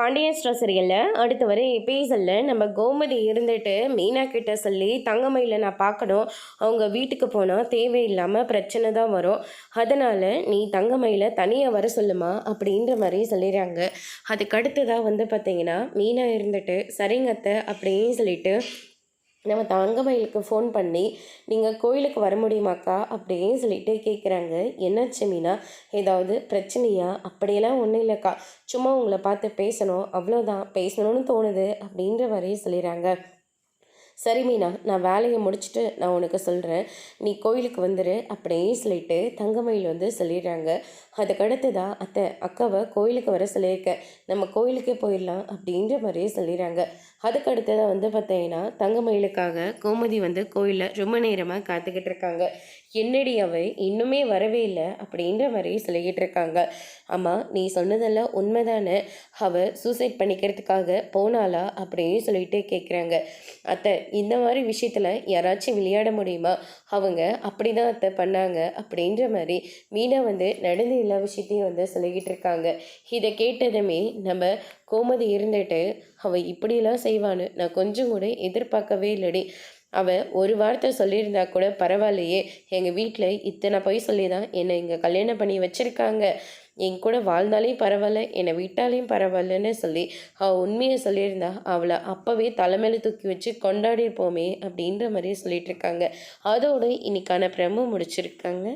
Pandian store சீரியலில் அடுத்து வர எபிசோடில் நம்ம கோமதி இருந்துட்டு மீனா கிட்ட சொல்லி தங்கமயில நான் பார்க்கணும், அவங்க வீட்டுக்கு போனால் தேவையில்லாமல் பிரச்சனை தான் வரும், அதனால் நீ தங்கமயில தனியாக வர சொல்லுமா அப்படின்ற மாதிரி சொல்லிடுறாங்க. அதுக்கடுத்ததாக பார்த்தீங்கன்னா மீனா இருந்துட்டு சரிங்கத்தை அப்படின்னு சொல்லிட்டு நம்ம தங்கமயிலுக்கு ஃபோன் பண்ணி நீங்கள் கோயிலுக்கு வர முடியுமாக்கா அப்படின்னு சொல்லிட்டு கேட்குறாங்க. என்னாச்சு மீனா, ஏதாவது பிரச்சனையா? அப்படியெல்லாம் ஒன்றும் இல்லைக்கா, சும்மா உங்களை பார்த்து பேசணும், அவ்வளோதான், பேசணும்னு தோணுது அப்படின்ற வரையும் சொல்லிடுறாங்க. சரி மீனா, நான் வேலையை முடிச்சுட்டு நான் உனக்கு சொல்கிறேன், நீ கோயிலுக்கு வந்துடு அப்படின்னு சொல்லிட்டு தங்கமயில் சொல்லிடுறாங்க. அதுக்கடுத்துதான் அத்தை அக்காவை கோயிலுக்கு வர சொல்லியிருக்கேன், நம்ம கோயிலுக்கே போயிடலாம் அப்படின்ற மாதிரியே சொல்லிடுறாங்க. அதுக்கடுத்ததாக பார்த்தீங்கன்னா தங்கமயிலுக்காக கோமதி கோயிலில் ரொம்ப நேரமாக காத்துக்கிட்டு இருக்காங்க. என்னடி அவை இன்னுமே வரவே இல்லை அப்படின்ற மாதிரி சொல்லிக்கிட்டு இருக்காங்க. ஆமாம், நீ சொன்னதெல்லாம் உண்மைதானே, அவள் சூசைட் பண்ணிக்கிறதுக்காக போனாளா அப்படின்னு சொல்லிட்டு கேட்குறாங்க. அத்தை, இந்த மாதிரி விஷயத்தில் யாராச்சும் விளையாட முடியுமா? அவங்க அப்படி தான் அத்தை பண்ணாங்க அப்படின்ற மாதிரி மீனா நடந்த எல்லா விஷயத்தையும் சொல்லிக்கிட்டு இருக்காங்க. இதை கேட்டதுமே நம்ம கோமதி இருந்துட்டு அவள் இப்படியெல்லாம் செய்வான்னு நான் கொஞ்சம் கூட எதிர்பார்க்கவே இல்லடி, அவள் ஒரு வார்த்தை சொல்லியிருந்தா கூட பரவாயில்லையே, எங்கள் வீட்டில் இத்தனை பொய் சொல்லி தான் என்னை இங்கே கல்யாணம் பண்ணி வச்சுருக்காங்க, என் கூட வாழ்ந்தாலையும் பரவாயில்ல, என்னை விட்டாலையும் பரவாயில்லன்னு சொல்லி அவள் உண்மையை சொல்லியிருந்தா அவளை அப்போவே தலைமையில தூக்கி வச்சு கொண்டாடிருப்போமே அப்படின்ற மாதிரி சொல்லிட்டு இருக்காங்க. அதோடு இன்னைக்கான பிரமோ முடிச்சிருக்காங்க.